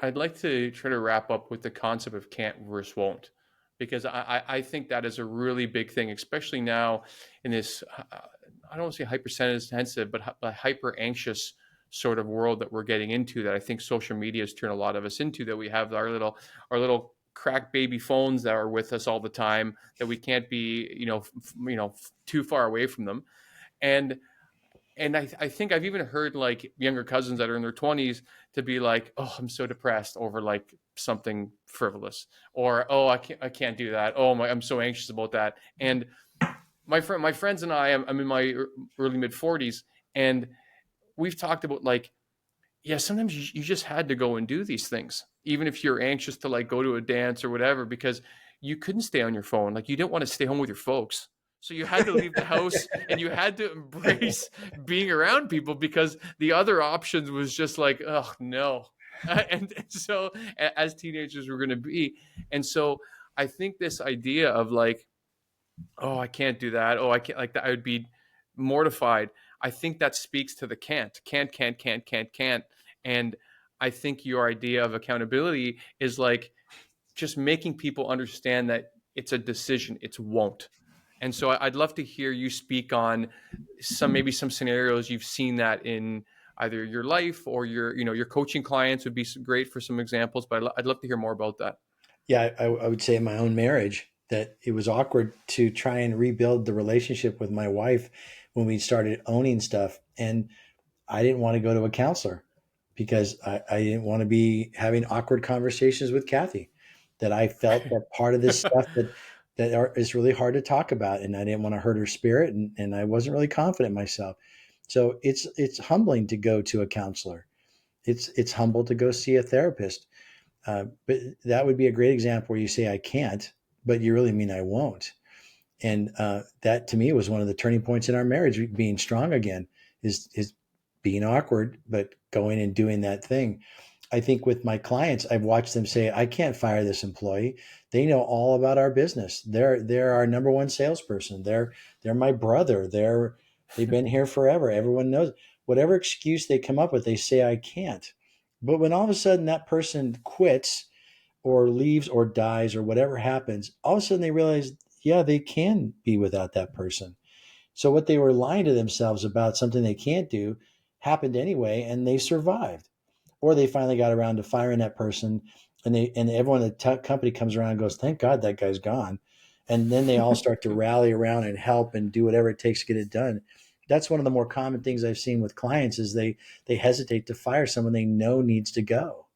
I'd like to try to wrap up with the concept of can't versus won't, because I think that is a really big thing, especially now in this, I don't want to say hypersensitive, but hyper anxious sort of world that we're getting into, that I think social media has turned a lot of us into, that we have our little crack baby phones that are with us all the time, that we can't be, too far away from them. And I think I've even heard like younger cousins that are in their 20s to be like, oh, I'm so depressed over like something frivolous, or oh, I can't do that. Oh my, I'm so anxious about that. And my friends and I'm in my early mid 40s, and we've talked about like, yeah, sometimes you just had to go and do these things, even if you're anxious to like go to a dance or whatever, because you couldn't stay on your phone. Like you didn't want to stay home with your folks. So you had to leave the house and you had to embrace being around people, because the other options was just like, oh no. And so as teenagers we're going to be. And so I think this idea of like, oh, I can't do that. Oh, I can't like that. I would be mortified. I think that speaks to the can't. And I think your idea of accountability is like just making people understand that it's a decision, it's won't. And so I'd love to hear you speak on maybe some scenarios you've seen that in either your life or your coaching clients would be great for some examples, but I'd love to hear more about that. Yeah, I would say in my own marriage that it was awkward to try and rebuild the relationship with my wife when we started owning stuff. And I didn't want to go to a counselor because I didn't want to be having awkward conversations with Kathy. That I felt that part of this stuff is really hard to talk about, and I didn't want to hurt her spirit, and I wasn't really confident in myself. So it's humbling to go to a counselor. It's humble to go see a therapist. But that would be a great example where you say I can't, but you really mean I won't. And that to me was one of the turning points in our marriage, being strong again, is being awkward, but going and doing that thing. I think with my clients, I've watched them say, I can't fire this employee. They know all about our business. They're our number one salesperson. They're my brother. They've been here forever. Everyone knows. Whatever excuse they come up with, they say I can't. But when all of a sudden that person quits or leaves or dies or whatever happens, all of a sudden they realize, yeah, they can be without that person. So what they were lying to themselves about something they can't do happened anyway, and they survived. Or they finally got around to firing that person, and everyone at the company comes around and goes, "Thank God that guy's gone." And then they all start to rally around and help and do whatever it takes to get it done. That's one of the more common things I've seen with clients is they hesitate to fire someone they know needs to go.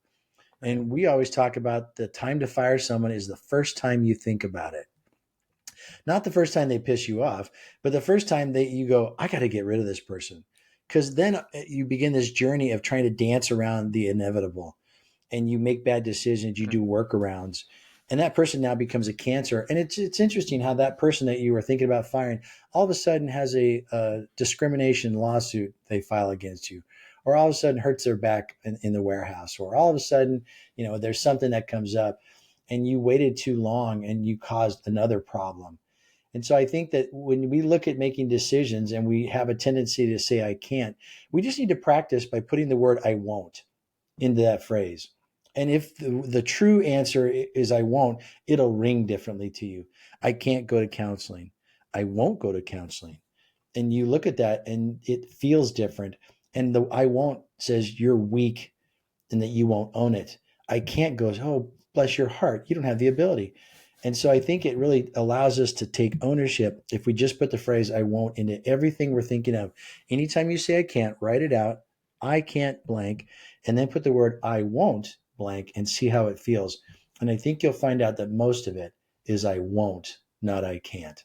And we always talk about the time to fire someone is the first time you think about it. Not the first time they piss you off, but the first time that you go, I got to get rid of this person. Because then you begin this journey of trying to dance around the inevitable, and you make bad decisions, you do workarounds, and that person now becomes a cancer. And it's interesting how that person that you were thinking about firing all of a sudden has a discrimination lawsuit they file against you, or all of a sudden hurts their back in the warehouse, or all of a sudden, there's something that comes up and you waited too long and you caused another problem. And so I think that when we look at making decisions and we have a tendency to say, I can't, we just need to practice by putting the word I won't into that phrase. And if the true answer is I won't, it'll ring differently to you. I can't go to counseling. I won't go to counseling. And you look at that and it feels different. And the I won't says you're weak and that you won't own it. I can't goes, oh, bless your heart. You don't have the ability. And so I think it really allows us to take ownership if we just put the phrase I won't into everything we're thinking of. Anytime you say I can't, write it out. I can't blank, and then put the word I won't blank and see how it feels. And I think you'll find out that most of it is I won't, not I can't.